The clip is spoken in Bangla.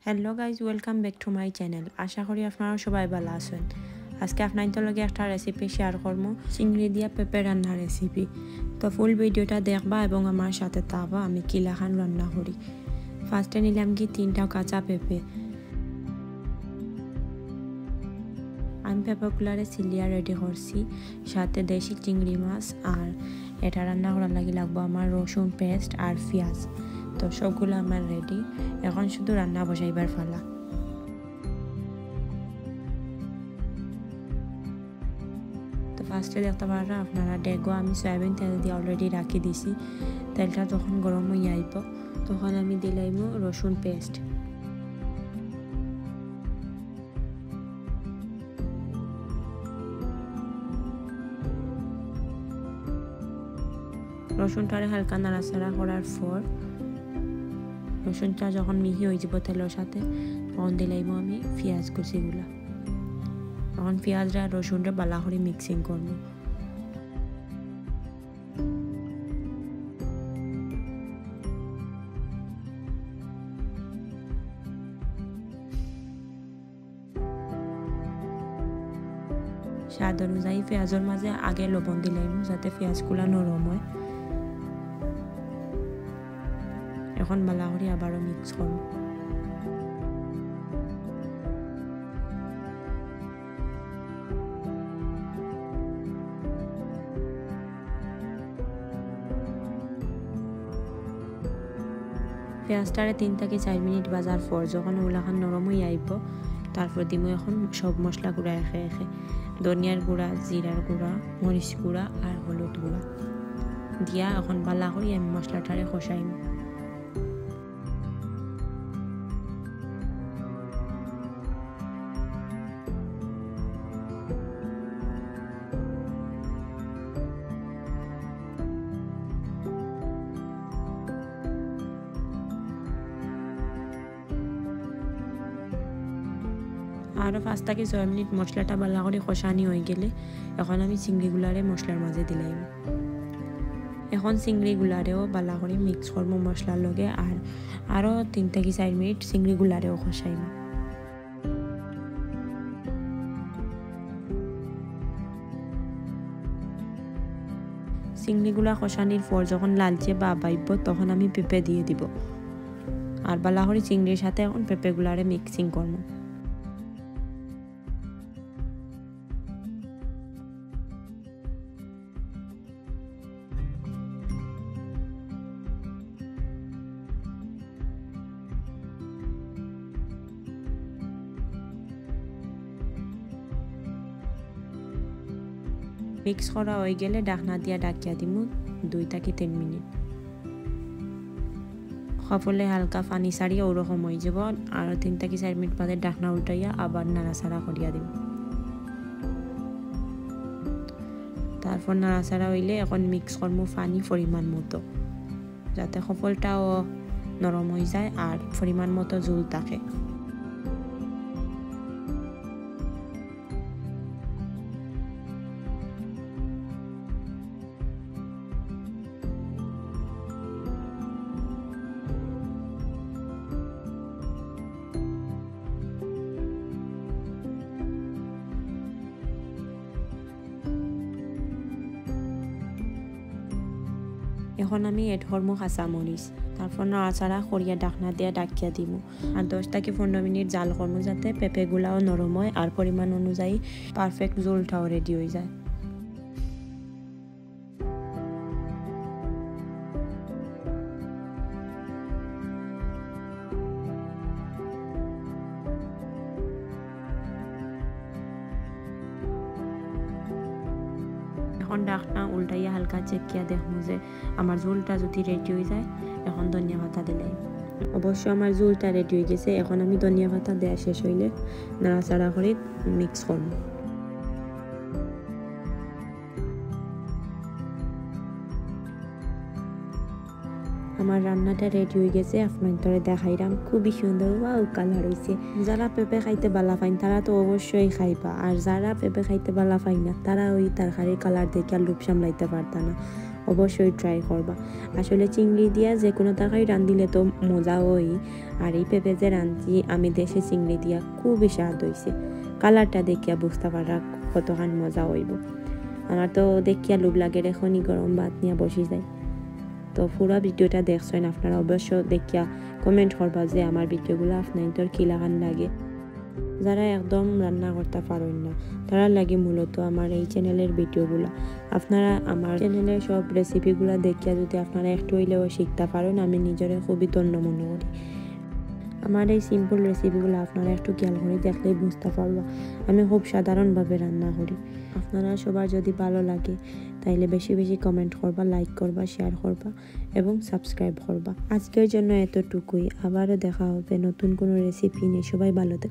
Hello guys, welcome back to my channel. আশা করি আপনারা সবাই ভালো আছেন। আজকে আপনাদের লগে একটা রেসিপি শেয়ার করবো, চিংড়ি দিয়া পেঁপে রান্নার রেসিপি। তো ফুল ভিডিওটা দেখবা এবং আমার সাথে থাকবা আমি কিলাখান রান্না করি। ফার্স্টে নিলাম কি 3টা কাঁচা পেঁপে। আমি পেঁপেগুলারে সিলিয়া রেডি করছি, সাথে দেশি চিংড়ি মাছ, আর এটা রান্না করার লাগবো আমার রসুন পেস্ট আর পেঁয়াজ। তো সবগুলো আমার রেডি, এখন শুধু রান্না বসাইবার ফালা। তো ফার্স্টে দেখতে পারা আপনারা ডেগো আমি সয়াবিন তেল দিয়ে অলরেডি রাখি দিছি। তেলটা যখন গরম হয়ে আইব তখন আমি দিলাইম রসুন পেস্ট। রসুনটারে হালকা নাড়াচাড়া করার পর রসুনটা যখন মিহি হয়ে যাব তেলের সাথে তখন দিলাইম আমি পেঁয়াজ কুচিগুলা। তখন পেঁয়াজরা রসুনটা বালা করে মিক্সিং করবো। স্বাদ অনুযায়ী পেঁয়াজের মাঝে আগে লবণ দিলাইম যাতে পেঁয়াজগুলা নরম হয়। এখন বালা করে আবারও মিক্স করব। পেঁয়াজটারে 3 থেকে 4 মিনিট ভাজার পর যখন ওগুলাখান নরম হয়ে আইব তারপর দিব এখন সব মশলা গুঁড়া একে একে। ধনিয়ার গুঁড়া, জিরার গুঁড়া, মরিচ গুঁড়া আর হলুদ গুঁড়া দিয়া এখন বালা করে আমি মশলাটারে কষাইম। আরও 5 থেকে 6 মিনিট মশলাটা ভালো করে কষানি হয়ে গেলে এখন আমি চিংড়িগুলারে মশলার মাঝে দিলাম। এখন চিংড়িগুলারেও ভালো করে মিক্স করবো মশলার লগে, আর আরও 3 থেকে 4 মিনিট চিংড়িগুলারেও কষাইম। চিংড়িগুলা কষানির পর যখন লালচে বা বাইব তখন আমি পেঁপে দিয়ে দিব, আর ভালো করে চিংড়ির সাথে এখন পেঁপেগুলারে মিক্সিং করবো। মিক্স করা হয়ে গেলে ঢাকনা দিয়া ডাকিয়া দিব 2 থেকে 3 মিনিট। সকলে হালকা পানি ছাড়িয়ে ওরকম হয়ে যাব, আর 3 থেকে 4 মিনিট বাদে ঢাকনা উল্টাইয়া আবার নাড়াচাড়া করিয়া দিব। তারপর নাড়াচাড়া হইলে এখন মিক্স করবো পানি পরিমাণ মতো, যাতে সফলটাও নরম হয়ে যায় আর পরিমাণ মতো ঝোল থাকে। এখন আমি এড করবো কাঁচামরিচ, তারপর নাড়াচাড়া করিয়া ঢাকনা দিয়ে ডাকিয়া দিব, আর 10 থেকে 15 মিনিট জাল করবো যাতে পেঁপেগুলাও নরম হয় আর পরিমাণ অনুযায়ী পারফেক্ট ঝোলটাও রেডি হয়ে যায়। এখন ঢাকনা উল্টাইয়া হালকা চেকিয়া দেখবো যে আমার ঝোলটা যদি রেডি হয়ে যায় এখন ধনিয়া পাতা দিলাই। অবশ্য আমার ঝোলটা রেডি হয়ে গেছে, এখন আমি ধনিয়া পাতা দেওয়া শেষ হইলে নাড়াচাড়া করে মিক্স করবো। আমার রান্নাটা রেডি হয়ে গেছে, আপনাদের দেখাইলাম। খুবই সুন্দর ওয়াও কালার হয়েছে। যারা পেঁপে খাইতে বালা পাইন তারা তো অবশ্যই খাইবা, আর যারা পেঁপে খাইতে বালা পাই না তারা ওই তরকারির কালার দেখে লোভ সামলাইতে পারত না। অবশ্যই ট্রাই করবা। আসলে চিংড়ি দিয়া যে কোনো তরকারি রান্ধিলে তো মজা হই, আর এই পেঁপে যে রাঁধছি আমি দেশে চিংড়ি দিয়া খুবই স্বাদ হয়েছে। কালারটা দেখিয়া বুঝতে পারা কতখান মজা হইব। আমার তো দেখিয়া লোভ লাগে, এখনই গরম ভাত নিয়ে বসে যায়। তো পুরো ভিডিওটা দেখছেন আপনারা, অবশ্য দেখিয়া কমেন্ট করবা যে আমার ভিডিওগুলো আপনাদের কি লাগান লাগে। যারা একদম রান্না করতে পারেন না তারা লাগে মূলত আমার এই চ্যানেলের ভিডিওগুলো। আপনারা আমার চ্যানেলের সব রেসিপিগুলো দেখিয়া যদি আপনারা একটু হইলেও শিখতে পারেন, আমি নিজের খুবই ধন্য মনে করি। আমার এই সিম্পল রেসিপিগুলো আপনারা একটু খেয়াল করে দেখলেই বুঝতে পারবা আমি খুব সাধারণভাবে রান্না করি। আপনারা সবার যদি ভালো লাগে তাইলে বেশি বেশি কমেন্ট করবা, লাইক করবা, শেয়ার করবা এবং সাবস্ক্রাইব করবা। আজকের জন্য এতটুকুই, আবারও দেখা হবে নতুন কোনো রেসিপি নিয়ে। সবাই ভালো থাকবে।